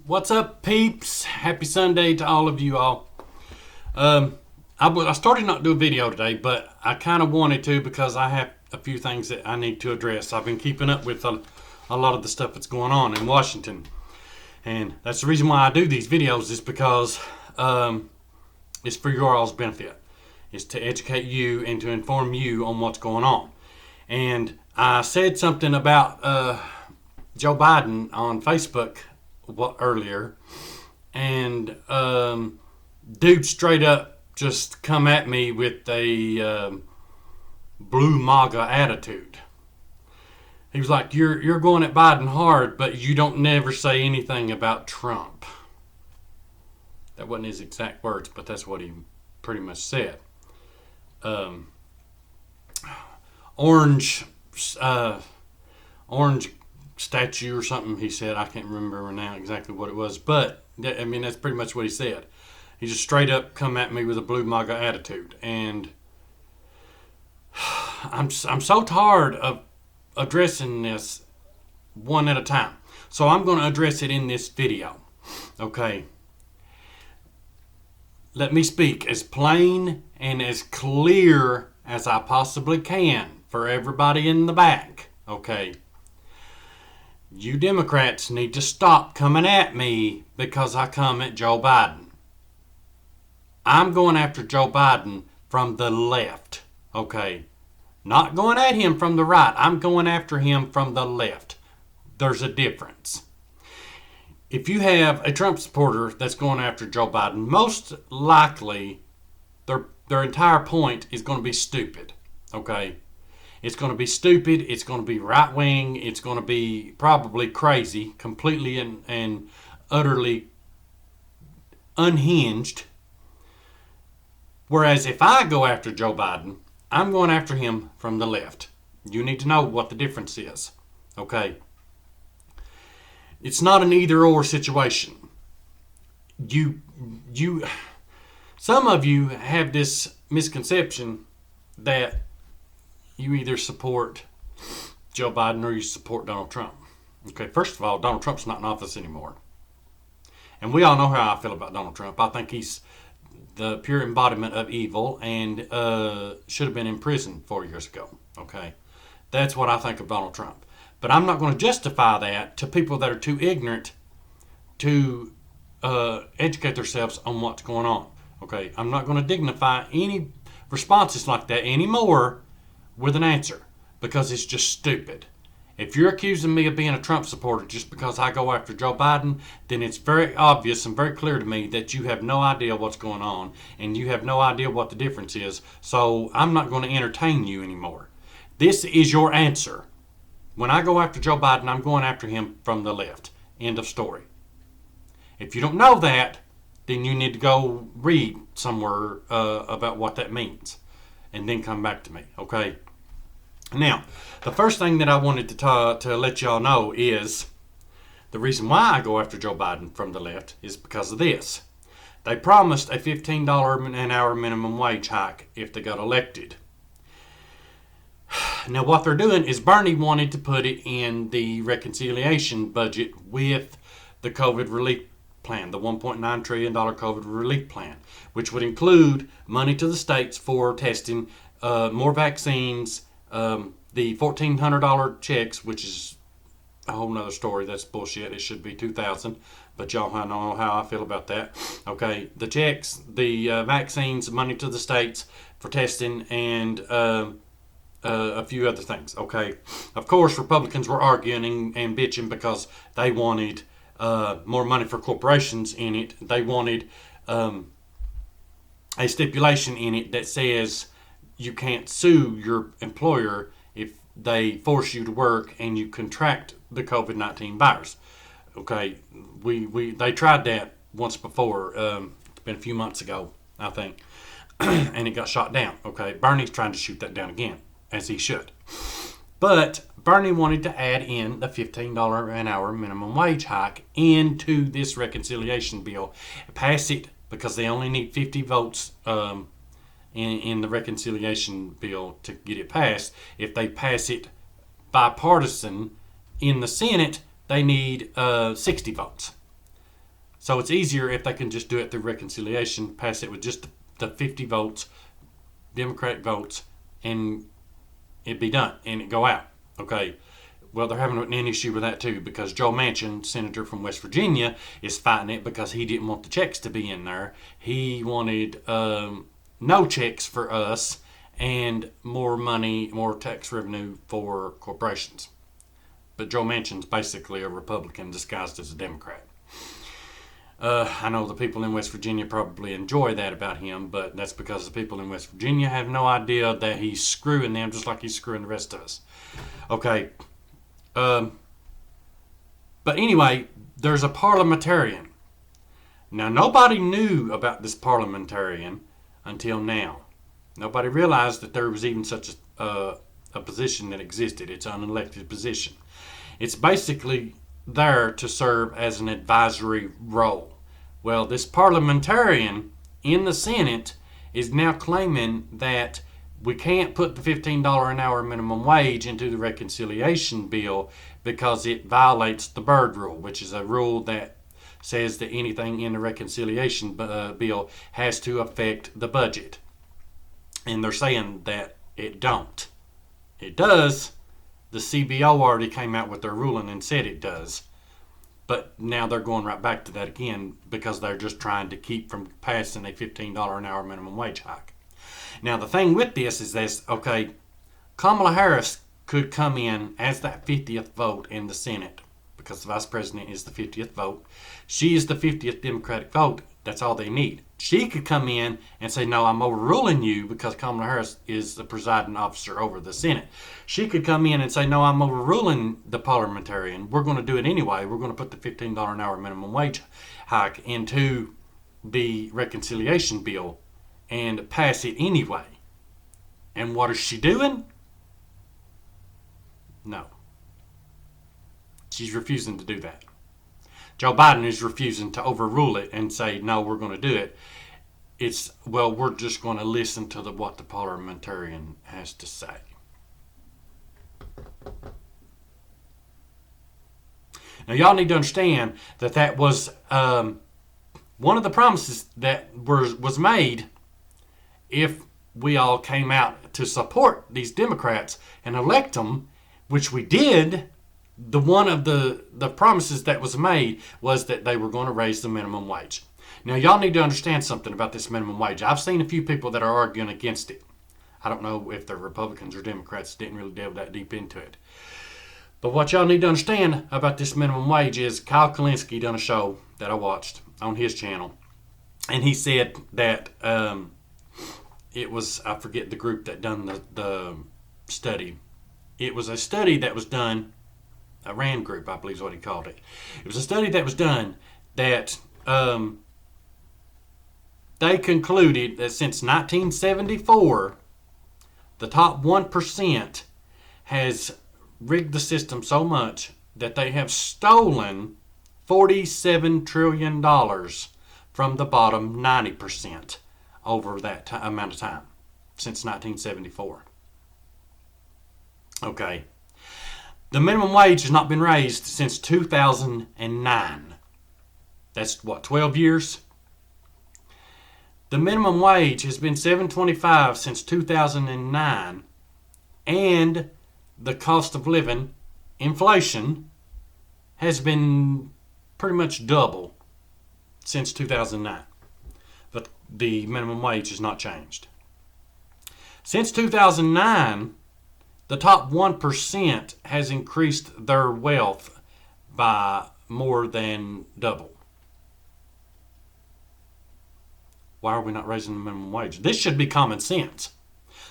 What's up, peeps? Happy Sunday to all of you all. I started not to do a video today, but I kind of wanted to because I have a few things that I need to address. I've been keeping up with a lot of the stuff that's going on in Washington. And that's the reason why I do these videos, is because it's for your all's benefit. It's to educate you and to inform you on what's going on. And I said something about Joe Biden on Facebook earlier, and dude straight up just come at me with a blue MAGA attitude. He was like, you're going at Biden hard, but you don't never say anything about Trump. That wasn't his exact words, but that's what he pretty much said. Orange statue or something, he said. I can't remember now exactly what it was, but I mean, that's pretty much what he said. He just straight up come at me with a blue MAGA attitude, and I'm so tired of addressing this one at a time. So I'm going to address it in this video. Okay. Let me speak as plain and as clear as I possibly can for everybody in the back. Okay. You Democrats need to stop coming at me because I come at Joe Biden. I'm going after Joe Biden from the left. Okay. Not going at him from the right. I'm going after him from the left. There's a difference. If you have a Trump supporter that's going after Joe Biden, most likely their entire point is going to be stupid. Okay? It's going to be stupid. It's going to be right wing. It's going to be probably crazy, completely and utterly unhinged. Whereas if I go after Joe Biden, I'm going after him from the left. You need to know what the difference is. Okay? It's not an either or situation. Some of you have this misconception that you either support Joe Biden or you support Donald Trump. Okay, first of all, Donald Trump's not in office anymore. And we all know how I feel about Donald Trump. I think he's the pure embodiment of evil and should have been in prison 4 years ago. Okay, that's what I think of Donald Trump. But I'm not going to justify that to people that are too ignorant to educate themselves on what's going on. Okay, I'm not going to dignify any responses like that anymore with an answer, because it's just stupid. If you're accusing me of being a Trump supporter just because I go after Joe Biden, then it's very obvious and very clear to me that you have no idea what's going on and you have no idea what the difference is. So I'm not going to entertain you anymore. This is your answer. When I go after Joe Biden, I'm going after him from the left. End of story. If you don't know that, then you need to go read somewhere about what that means and then come back to me. Okay? Now, the first thing that I wanted to let y'all know is the reason why I go after Joe Biden from the left is because of this. They promised a $15 an hour minimum wage hike if they got elected. Now, what they're doing is Bernie wanted to put it in the reconciliation budget with the COVID relief plan, the $1.9 trillion COVID relief plan, which would include money to the states for testing, more vaccines, the $1,400 checks, which is a whole nother story. That's bullshit. It should be $2,000, but y'all know how I feel about that. Okay, the checks, the vaccines, money to the states for testing, and a few other things. Okay, of course, Republicans were arguing and bitching because they wanted more money for corporations in it. They wanted a stipulation in it that says you can't sue your employer if they force you to work and you contract the COVID-19 virus. Okay, they tried that once before. It's been a few months ago, I think, and it got shot down. Okay, Bernie's trying to shoot that down again, as he should. But Bernie wanted to add in the $15 an hour minimum wage hike into this reconciliation bill, pass it, because they only need 50 votes in the reconciliation bill to get it passed. If they pass it bipartisan in the Senate, they need 60 votes. So it's easier if they can just do it through reconciliation, pass it with just the 50 votes, Democratic votes, and it'd be done and it go out. Okay. Well, they're having an issue with that too because Joe Manchin, senator from West Virginia, is fighting it because he didn't want the checks to be in there. He wanted no checks for us and more money, more tax revenue for corporations. But Joe Manchin's basically a Republican disguised as a Democrat. I know the people in West Virginia probably enjoy that about him, but that's because the people in West Virginia have no idea that he's screwing them just like he's screwing the rest of us. Okay. But anyway, there's a parliamentarian. Now, nobody knew about this parliamentarian until now. Nobody realized that there was even such a position that existed. It's an unelected position. It's basically there to serve as an advisory role. Well, this parliamentarian in the Senate is now claiming that we can't put the $15 an hour minimum wage into the reconciliation bill because it violates the Byrd Rule, which is a rule that says that anything in the reconciliation bill has to affect the budget. And they're saying that it don't. It does. The CBO already came out with their ruling and said it does. But now they're going right back to that again because they're just trying to keep from passing a $15 an hour minimum wage hike. Now, the thing with this is this, okay, Kamala Harris could come in as that 50th vote in the Senate because the vice president is the 50th vote. She is the 50th Democratic vote. That's all they need. She could come in and say, no, I'm overruling you because Kamala Harris is the presiding officer over the Senate. She could come in and say, no, I'm overruling the parliamentarian. We're going to do it anyway. We're going to put the $15 an hour minimum wage hike into the reconciliation bill and pass it anyway. And what is she doing? No. She's refusing to do that. Joe Biden is refusing to overrule it and say, no, we're going to do it. It's, well, we're just going to listen to what the parliamentarian has to say. Now, y'all need to understand that that was one of the promises that was made if we all came out to support these Democrats and elect them, which we did. One of the promises that was made was that they were going to raise the minimum wage. Now, y'all need to understand something about this minimum wage. I've seen a few people that are arguing against it. I don't know if they're Republicans or Democrats. Didn't really delve that deep into it. But what y'all need to understand about this minimum wage is Kyle Kalinske done a show that I watched on his channel. And he said that it was, I forget the group that done the study. It was a study that was done, a RAND group, I believe is what he called it. It was a study that was done that they concluded that since 1974, the top 1% has rigged the system so much that they have stolen $47 trillion from the bottom 90% over that amount of time, since 1974. Okay. The minimum wage has not been raised since 2009. That's what, 12 years? The minimum wage has been $7.25 since 2009, and the cost of living, inflation, has been pretty much double since 2009. But the minimum wage has not changed. Since 2009, the top 1% has increased their wealth by more than double. Why are we not raising the minimum wage? This should be common sense.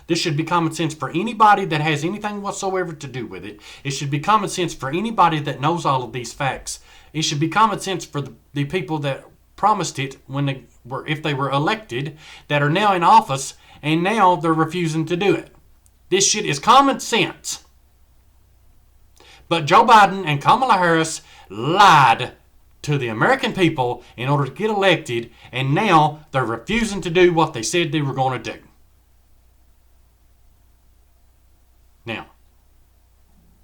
This should be common sense for anybody that has anything whatsoever to do with it. It should be common sense for anybody that knows all of these facts. It should be common sense for the people that promised it if they were elected, that are now in office, and now they're refusing to do it. This shit is common sense. But Joe Biden and Kamala Harris lied to the American people in order to get elected, and now they're refusing to do what they said they were going to do. Now,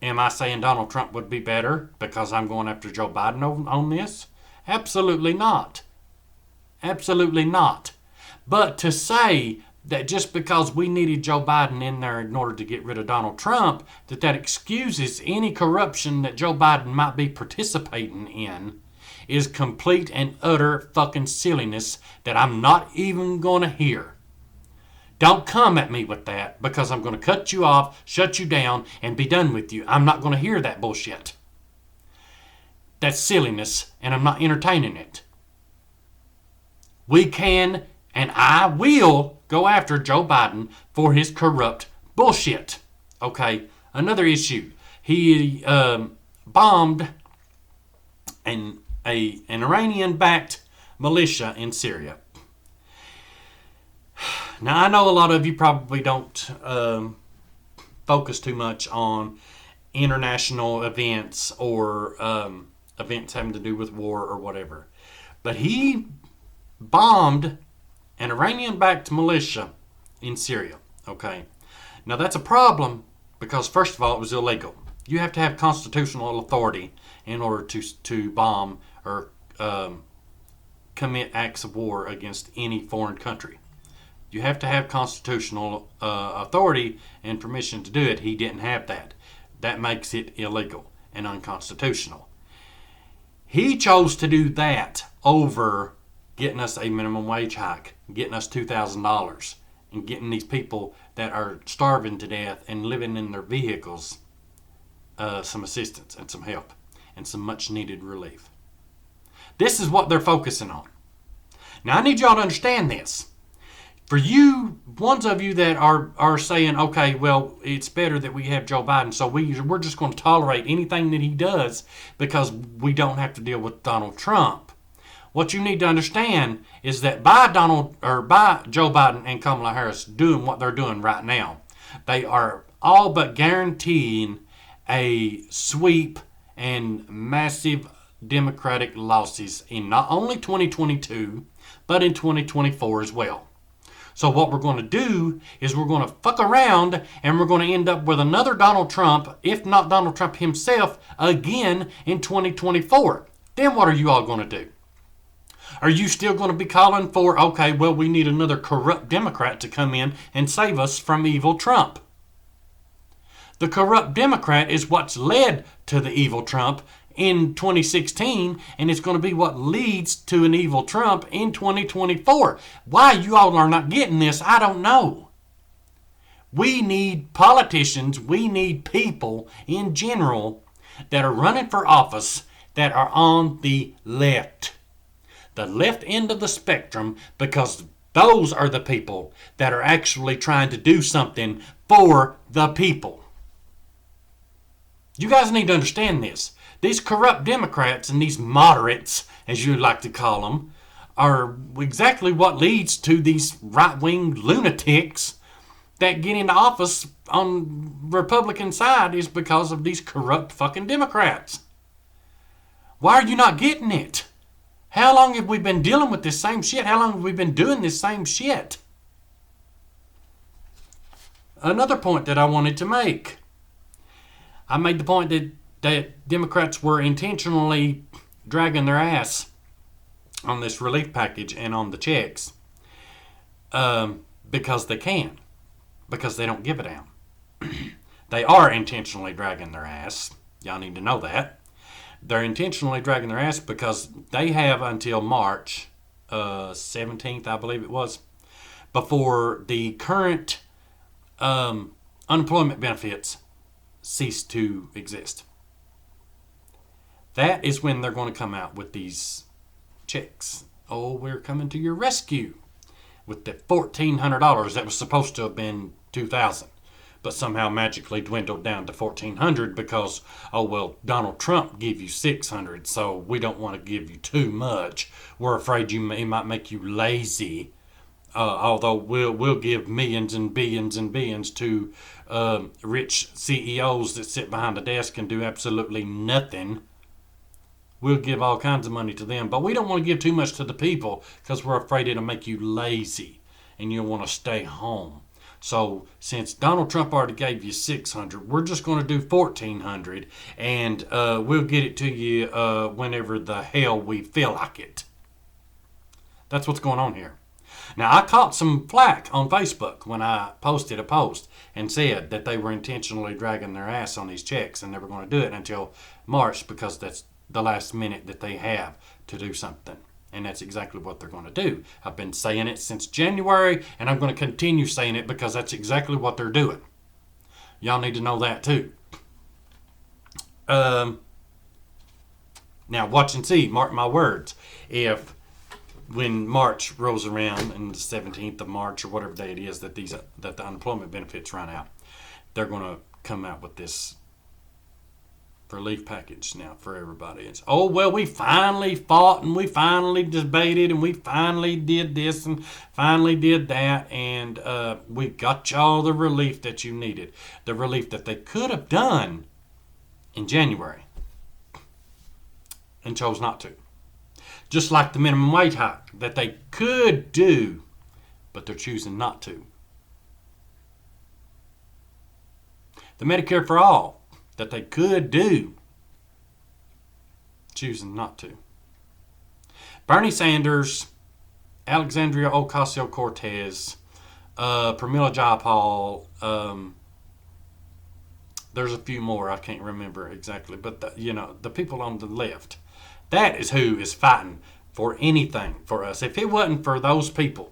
am I saying Donald Trump would be better because I'm going after Joe Biden on this? Absolutely not. Absolutely not. But to say that just because we needed Joe Biden in there in order to get rid of Donald Trump, that excuses any corruption that Joe Biden might be participating in is complete and utter fucking silliness that I'm not even going to hear. Don't come at me with that, because I'm going to cut you off, shut you down, and be done with you. I'm not going to hear that bullshit. That's silliness, and I'm not entertaining it. We can, and I will, go after Joe Biden for his corrupt bullshit. Okay, another issue. He bombed an Iranian-backed militia in Syria. Now, I know a lot of you probably don't focus too much on international events or events having to do with war or whatever. But he bombed an Iranian-backed militia in Syria. Okay. Now, that's a problem because, first of all, it was illegal. You have to have constitutional authority in order to bomb or commit acts of war against any foreign country. You have to have constitutional authority and permission to do it. He didn't have that. That makes it illegal and unconstitutional. He chose to do that over getting us a minimum wage hike, getting us $2,000, and getting these people that are starving to death and living in their vehicles some assistance and some help and some much needed relief. This is what they're focusing on. Now, I need y'all to understand this. For you, ones of you that are saying, okay, well, it's better that we have Joe Biden, so we're just going to tolerate anything that he does because we don't have to deal with Donald Trump. What you need to understand is that by Joe Biden and Kamala Harris doing what they're doing right now, they are all but guaranteeing a sweep and massive Democratic losses in not only 2022, but in 2024 as well. So what we're going to do is we're going to fuck around and we're going to end up with another Donald Trump, if not Donald Trump himself, again in 2024. Then what are you all going to do? Are you still going to be calling for, okay, well, we need another corrupt Democrat to come in and save us from evil Trump? The corrupt Democrat is what's led to the evil Trump in 2016, and it's going to be what leads to an evil Trump in 2024. Why you all are not getting this, I don't know. We need politicians, we need people in general that are running for office that are on the left end of the spectrum, because those are the people that are actually trying to do something for the people. You guys need to understand this. These corrupt Democrats and these moderates, as you like to call them, are exactly what leads to these right-wing lunatics that get into office on Republican side is because of these corrupt fucking Democrats. Why are you not getting it? How long have we been dealing with this same shit? How long have we been doing this same shit? Another point that I wanted to make. I made the point that Democrats were intentionally dragging their ass on this relief package and on the checks because they can, because they don't give a damn. They are intentionally dragging their ass. Y'all need to know that. They're intentionally dragging their ass because they have until March 17th, I believe it was, before the current unemployment benefits cease to exist. That is when they're going to come out with these checks. Oh, we're coming to your rescue with the $1,400 that was supposed to have been $2,000, but somehow magically dwindled down to $1,400 because, oh well, Donald Trump gave you $600, so we don't want to give you too much. We're afraid he might make you lazy. Although we'll give millions and billions and billions to rich CEOs that sit behind a desk and do absolutely nothing. We'll give all kinds of money to them, but we don't want to give too much to the people because we're afraid it'll make you lazy and you'll want to stay home. So since Donald Trump already gave you 600, we're just going to do 1,400, and we'll get it to you whenever the hell we feel like it. That's what's going on here. Now, I caught some flack on Facebook when I posted a post and said that they were intentionally dragging their ass on these checks and they were going to do it until March because that's the last minute that they have to do something. And that's exactly what they're going to do. I've been saying it since January, and I'm going to continue saying it because that's exactly what they're doing. Y'all need to know that too. Now, watch and see. Mark my words. If when March rolls around, and the 17th of March or whatever day it is that the unemployment benefits run out, they're going to come out with this relief package now for everybody. It's, oh, well, we finally fought and we finally debated and we finally did this and finally did that, and we got y'all the relief that you needed. The relief that they could have done in January and chose not to. Just like the minimum wage hike that they could do, but they're choosing not to. The Medicare for all that they could do, choosing not to. Bernie Sanders, Alexandria Ocasio-Cortez, Pramila Jayapal, there's a few more I can't remember exactly, but the people on the left, that is who is fighting for anything for us. If it wasn't for those people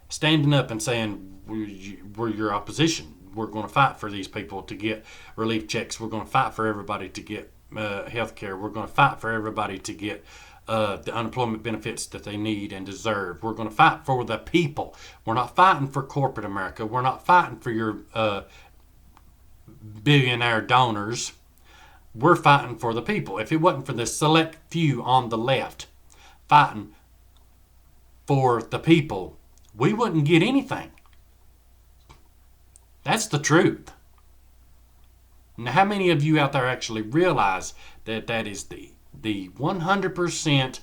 standing up and saying, we're your opposition, we're going to fight for these people to get relief checks, we're going to fight for everybody to get health care, we're going to fight for everybody to get the unemployment benefits that they need and deserve, we're going to fight for the people. We're not fighting for corporate America. We're not fighting for your billionaire donors. We're fighting for the people. If it wasn't for the select few on the left fighting for the people, we wouldn't get anything. That's the truth. Now, how many of you out there actually realize that that is the 100%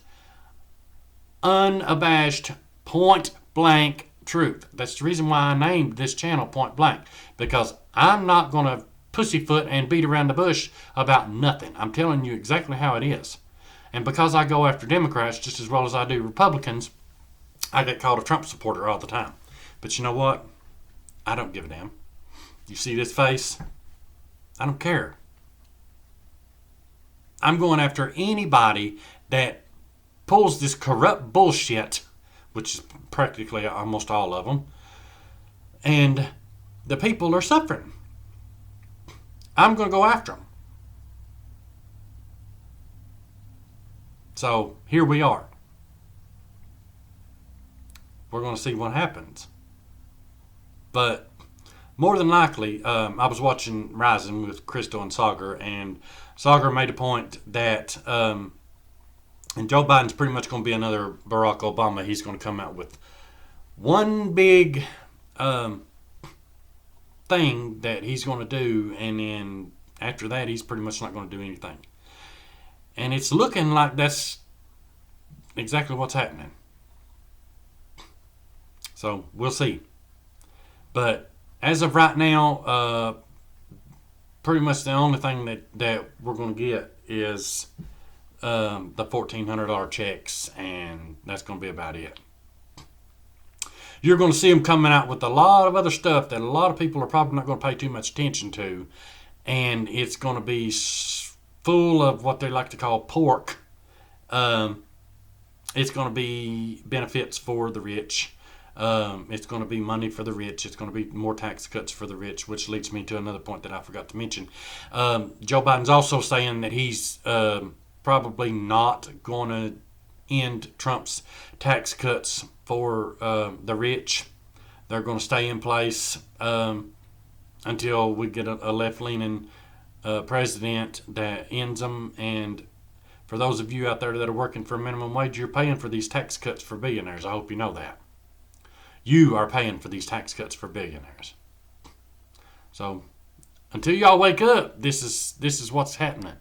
unabashed, point blank truth? That's the reason why I named this channel Point Blank, because I'm not going to pussyfoot and beat around the bush about nothing. I'm telling you exactly how it is. And because I go after Democrats just as well as I do Republicans, I get called a Trump supporter all the time. But you know what? I don't give a damn. You see this face? I don't care. I'm going after anybody that pulls this corrupt bullshit, which is practically almost all of them, and the people are suffering. I'm going to go after them. So here we are. We're going to see what happens. But more than likely, I was watching Rising with Crystal and Sagar, and Sagar made a point that, and Joe Biden's pretty much going to be another Barack Obama. He's going to come out with one big thing that he's going to do, and then after that, he's pretty much not going to do anything. And it's looking like that's exactly what's happening. So we'll see. But as of right now, pretty much the only thing that we're going to get is the $1,400 checks, and that's going to be about it. You're going to see them coming out with a lot of other stuff that a lot of people are probably not going to pay too much attention to, and it's going to be full of what they like to call pork. It's going to be benefits for the rich. It's going to be money for the rich. It's going to be more tax cuts for the rich, which leads me to another point that I forgot to mention. Joe Biden's also saying that he's probably not going to end Trump's tax cuts for the rich. They're going to stay in place until we get a left-leaning president that ends them. And for those of you out there that are working for a minimum wage, you're paying for these tax cuts for billionaires. I hope you know that. You are paying for these tax cuts for billionaires. So until y'all wake up, this is what's happening.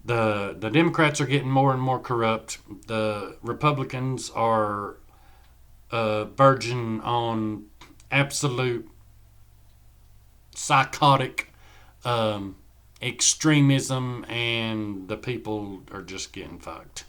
The Democrats are getting more and more corrupt. The Republicans are verging on absolute psychotic extremism, and the people are just getting fucked.